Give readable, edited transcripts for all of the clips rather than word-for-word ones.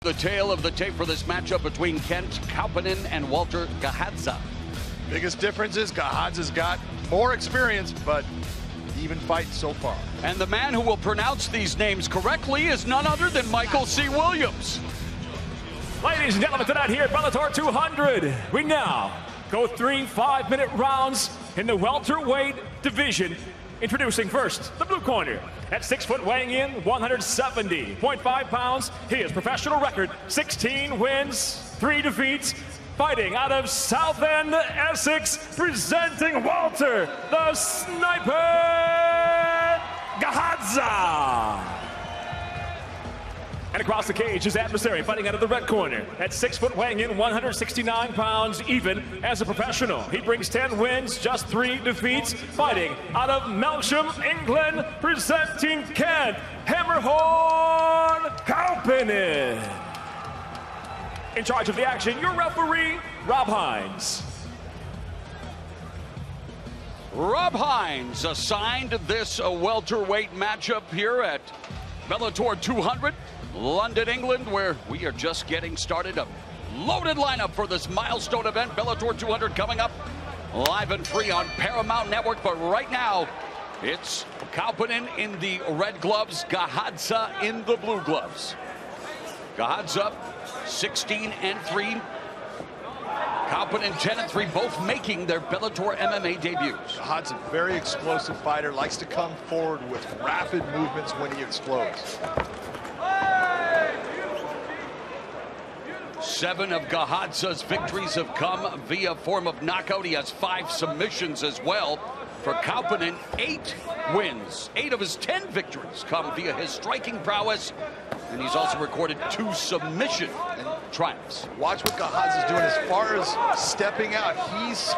The tale of the tape for this matchup between Kent Kauppinen and Walter Gahadza. Biggest difference is Gahadza's got more experience, but even fight so far. And the man who will pronounce these names correctly is none other than Michael C. Williams. Ladies and gentlemen, tonight here at Bellator 200, we now go 3 5-minute rounds in the welterweight division. Introducing first, the blue corner. At 6 foot, weighing in 170.5 pounds, he has professional record 16 wins, 3 defeats. Fighting out of Southend, Essex, presenting Walter, the Sniper Gahadza. And across the cage, his adversary fighting out of the red corner. At 6 foot, weighing in 169 pounds, even as a professional. He brings 10 wins, just 3 defeats. Fighting out of Melksham, England, presenting Kent Hammerhorn Kauppinen. In charge of the action, your referee, Rob Hines. Rob Hines assigned this welterweight matchup here at Bellator 200, London, England, where we are just getting started. A loaded lineup for this milestone event, Bellator 200, coming up live and free on Paramount Network. But right now, it's Kauppinen in the red gloves, Gahadza in the blue gloves. Gahadza 16-3. Kauppinen 10-3, both making their Bellator MMA debuts. Gahadza's a very explosive fighter, likes to come forward with rapid movements when he explodes. 7 of Gahadza's victories have come via form of knockout. He has 5 submissions as well. For Kauppinen, 8 wins. 8 of his 10 victories come via his striking prowess. And he's also recorded 2 submission triumphs. Watch what Gahadza's doing as far as stepping out. He's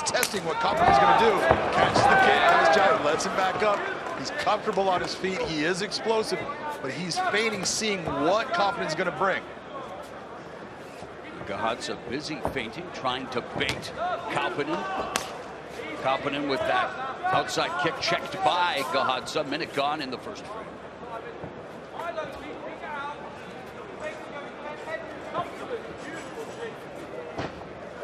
testing what Kauppinen's going to do. Catches the kick, nice job, lets him back up. He's comfortable on his feet. He is explosive, but he's feigning, seeing what Kauppinen's going to bring. Gahadza busy feinting, trying to bait Kauppinen. Kauppinen with that outside kick checked by Gahadza. Minute gone in the first frame.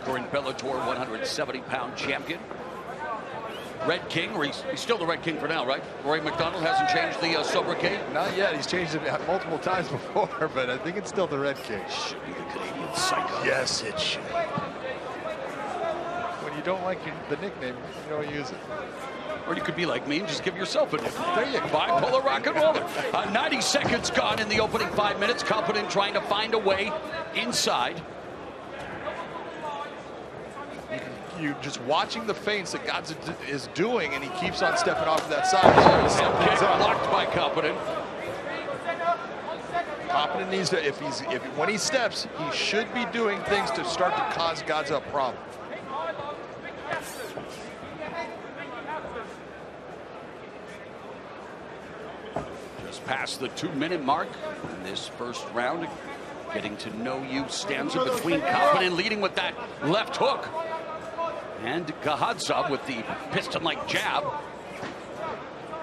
Current Bellator 170-pound champion. Red King, or he's still the Red King for now, right? Rory McDonald hasn't changed the sobriquet? Not yet. He's changed it multiple times before, but I think it's still the Red King. Should be the Canadian Psycho. Yes, it should. When you don't like the nickname, you don't use it. Or you could be like me and just give yourself a nickname. There you go. Bipolar rock and roller. 90 seconds gone in the opening 5 minutes. Kauppinen trying to find a way inside. You just watching the feints that Gahadza is doing, and he keeps on stepping off to that side. Kick blocked by Kauppinen. Kauppinen needs to, when he steps, he should be doing things to start to cause Gahadza a problem. Just past the 2-minute mark in this first round. Getting to know you stanza between Kauppinen leading with that left hook. And Gahadza with the piston-like jab.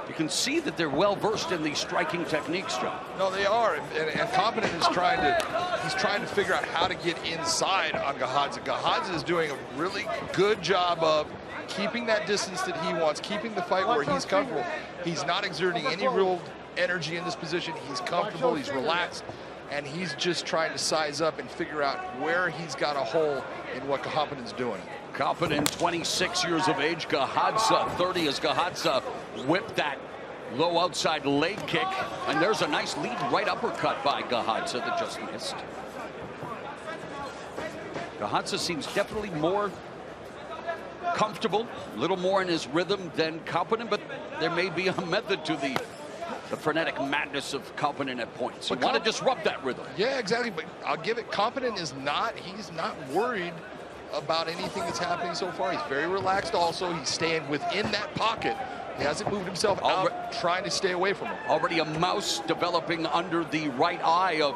You can see that they're well versed in these striking techniques, John. No, they are, and Kauppinen is trying to figure out how to get inside on Gahadza. Gahadza is doing a really good job of keeping that distance that he wants, keeping the fight where he's comfortable. He's not exerting any real energy in this position. He's comfortable, he's relaxed, and he's just trying to size up and figure out where he's got a hole in what Kauppinen's doing. Kauppinen, 26 years of age. Gahadza, 30, as Gahadza whipped that low outside leg kick. And there's a nice lead right uppercut by Gahadza that just missed. Gahadza seems definitely more comfortable, a little more in his rhythm than Kauppinen, but there may be a method to the frenetic madness of Kauppinen at points. You want to disrupt that rhythm. Yeah, exactly, but I'll give it, Kauppinen is not, he's not worried about anything that's happening so far. He's very relaxed also. He's staying within that pocket. He hasn't moved himself out, trying to stay away from him. Already a mouse developing under the right eye of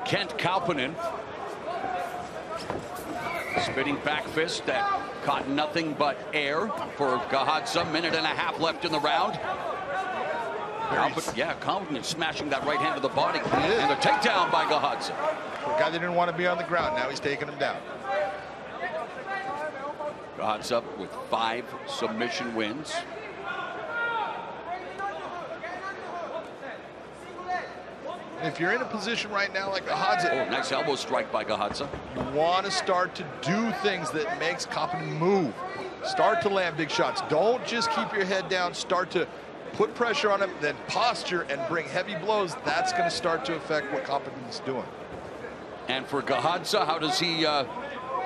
Kent Kauppinen. Spinning back fist that caught nothing but air for Gahadza. Minute and a half left in the round. Kauppinen smashing that right hand to the body. And a takedown by Gahadza. A guy that didn't want to be on the ground. Now he's taking him down. Gahadza with 5 submission wins. If you're in a position right now like Gahadza, nice elbow strike by Gahadza. You want to start to do things that makes Kauppinen move. Start to land big shots. Don't just keep your head down. Start to put pressure on him, then posture and bring heavy blows. That's going to start to affect what Kauppinen's doing. And for Gahadza, how does he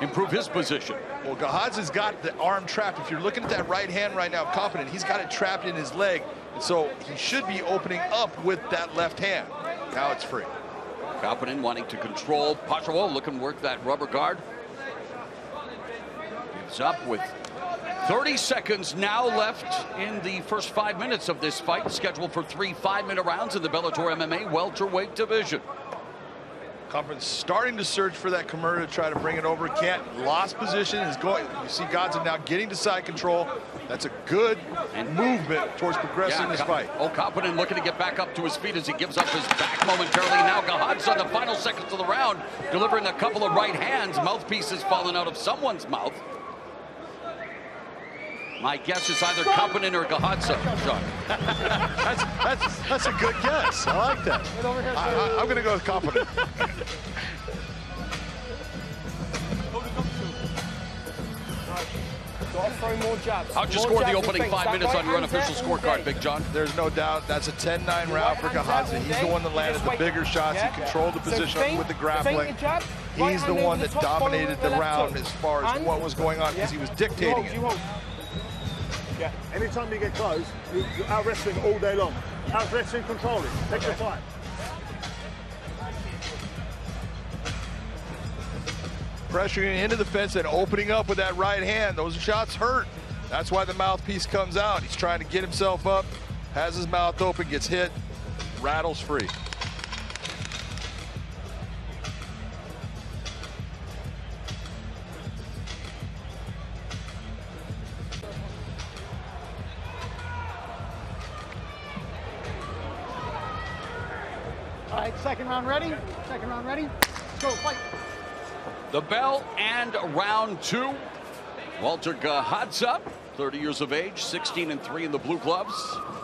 improve his position? Well, Gahadza's got the arm trapped. If you're looking at that right hand right now, Kauppinen, he's got it trapped in his leg. And so he should be opening up with that left hand. Now it's free. Kauppinen wanting to control posture. Looking to work that rubber guard. Gives up with 30 seconds now left in the first 5 minutes of this fight, scheduled for 3 5-minute rounds in the Bellator MMA welterweight division. Kauppinen's starting to search for that Kimura to try to bring it over. Can't. Lost position is going. You see Gahadza now getting to side control. That's a good movement towards progressing this fight. Kauppinen looking to get back up to his feet as he gives up his back momentarily. Now Gahadza in the final seconds of the round, delivering a couple of right hands. Mouthpieces falling out of someone's mouth. My guess is either Kauppinen or Gahadza, John. that's a good guess. I like that. I'm going to go with Kauppinen. Throw more jabs. How'd you score the opening 5 minutes on your unofficial scorecard, Big John? There's no doubt. That's a 10-9 round for Gahadza. He's the one that landed the bigger shots. He controlled the position with the grappling. He's the one that dominated the round as far as what was going on because he was dictating it. Yeah. Anytime you get close, you're out wrestling all day long. Out wrestling, controlling. Take your time. Pressuring into the fence and opening up with that right hand. Those shots hurt. That's why the mouthpiece comes out. He's trying to get himself up, has his mouth open, gets hit, rattles free. All right, second round ready? Second round ready? Let's go, fight. The bell and round 2. Walter Gahadza, 30 years of age, 16-3 in the blue gloves.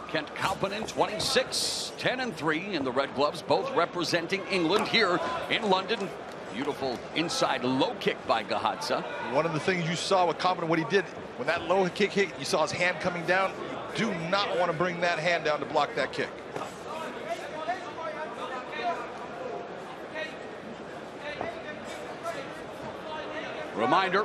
Kent Kauppinen, 26, 10-3 in the red gloves, both representing England here in London. Beautiful inside low kick by Gahadza. One of the things you saw with Kauppinen, what he did, when that low kick hit, you saw his hand coming down. You do not want to bring that hand down to block that kick. Reminder,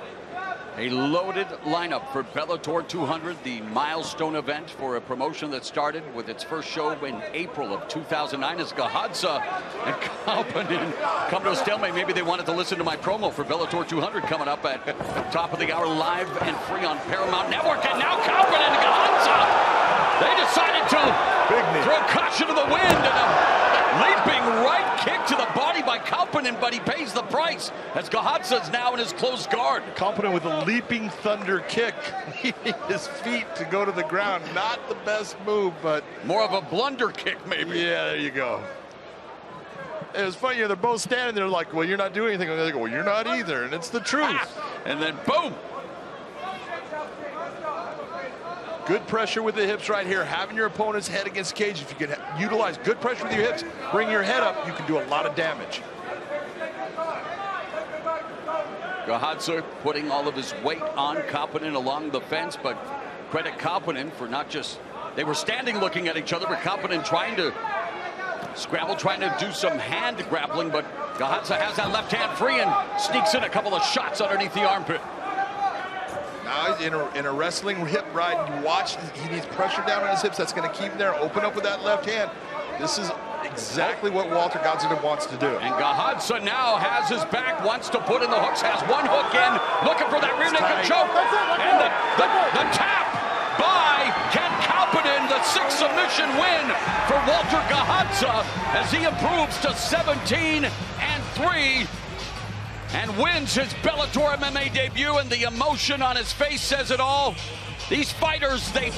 a loaded lineup for Bellator 200, the milestone event for a promotion that started with its first show in April of 2009 as Gahadza and Kauppinen come to a stalemate. Maybe they wanted to listen to my promo for Bellator 200 coming up at top of the hour, live and free on Paramount Network. And now Kauppinen and Gahadza, they decided to throw caution to the wind and a leaping right kick to the body by Kauppinen, but he pays the price as Gahadza is now in his closed guard. Kauppinen with a leaping thunder kick, leaving his feet to go to the ground. Not the best move, but more of a blunder kick, maybe. Yeah, there you go. It was funny, they're both standing there like, well, you're not doing anything. And they go, well, you're not either, and it's the truth. And then boom. Good pressure with the hips right here, having your opponent's head against the cage. If you can utilize good pressure with your hips, bring your head up, you can do a lot of damage. Gahadza putting all of his weight on Kauppinen along the fence, but credit Kauppinen for not just, they were standing looking at each other, but Kauppinen trying to scramble, trying to do some hand grappling, but Gahadza has that left hand free and sneaks in a couple of shots underneath the armpit. Now he's in a wrestling hip ride. You watch, he needs pressure down on his hips. That's going to keep him there. Open up with that left hand. This is exactly what Walter Gahadza wants to do. And Gahadza now has his back, wants to put in the hooks, has one hook in, looking for that rear naked choke. And the tap by Kent Kauppinen, the 6th submission win for Walter Gahadza as he improves to 17-3. And wins his Bellator MMA debut, and the emotion on his face says it all. These fighters, they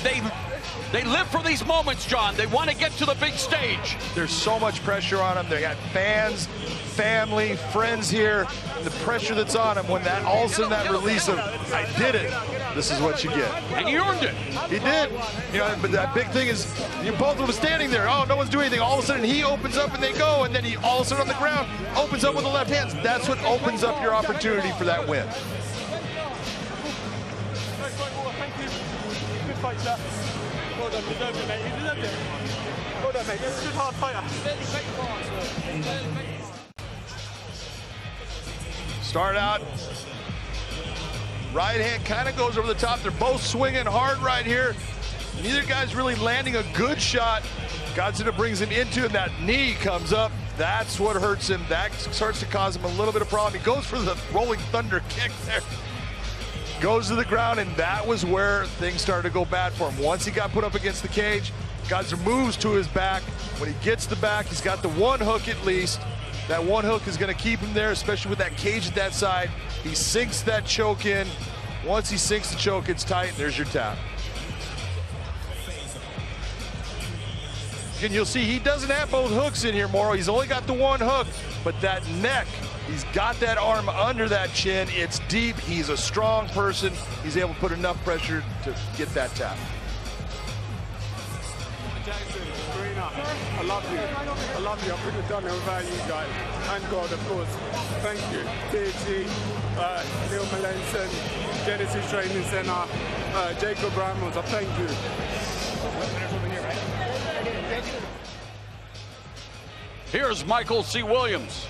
They live for these moments, John. They want to get to the big stage. There's so much pressure on them. They got fans, family, friends here. And the pressure that's on them when that all of a sudden that release of I did it. This is what you get. And he earned it. He did. You know, but that big thing is you both of them standing there. Oh, no one's doing anything. All of a sudden he opens up and they go, and then he all of a sudden on the ground opens up with the left hands. That's what opens up your opportunity for that win. Good fight, sir. Well done, deserved it, mate. You deserved it. Well done, mate. You're a good, hard fighter. Start out. Right hand kind of goes over the top. They're both swinging hard right here. Neither guy's really landing a good shot. Gahadza brings him into, and that knee comes up. That's what hurts him. That starts to cause him a little bit of problem. He goes for the rolling thunder kick there. Goes to the ground, and that was where things started to go bad for him. Once he got put up against the cage, Gahadza moves to his back. When he gets the back, he's got the one hook at least. That one hook is going to keep him there, especially with that cage at that side. He sinks that choke in. Once he sinks the choke, it's tight, and there's your tap. And you'll see he doesn't have both hooks in here, Morrow. He's only got the one hook, but that neck, he's got that arm under that chin. It's deep. He's a strong person. He's able to put enough pressure to get that tap. Jackson, Serena, I love you. I love you. I couldn't have done it without you guys. And God, of course. Thank you. DG, Neil Melanson, Genesis Training Center, Jacob Ramos. I thank you. Here's Michael C. Williams.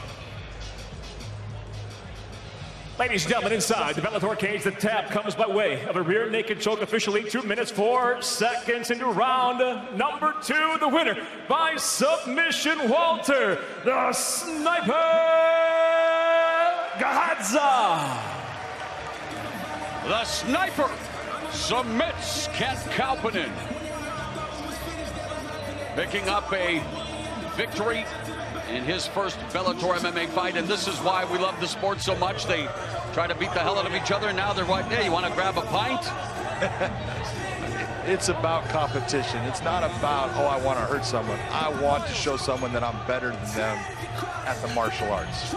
Ladies and gentlemen, inside the Bellator cage, the tap comes by way of a rear naked choke, officially 2 minutes 4 seconds into round number 2. The winner by submission, Walter, the Sniper, Gahadza. The Sniper submits Kent Kauppinen, picking up a victory in his first Bellator MMA fight, and this is why we love the sport so much. They try to beat the hell out of each other, and now they're like, hey, you want to grab a pint? It's about competition. It's not about, oh, I want to hurt someone. I want to show someone that I'm better than them at the martial arts.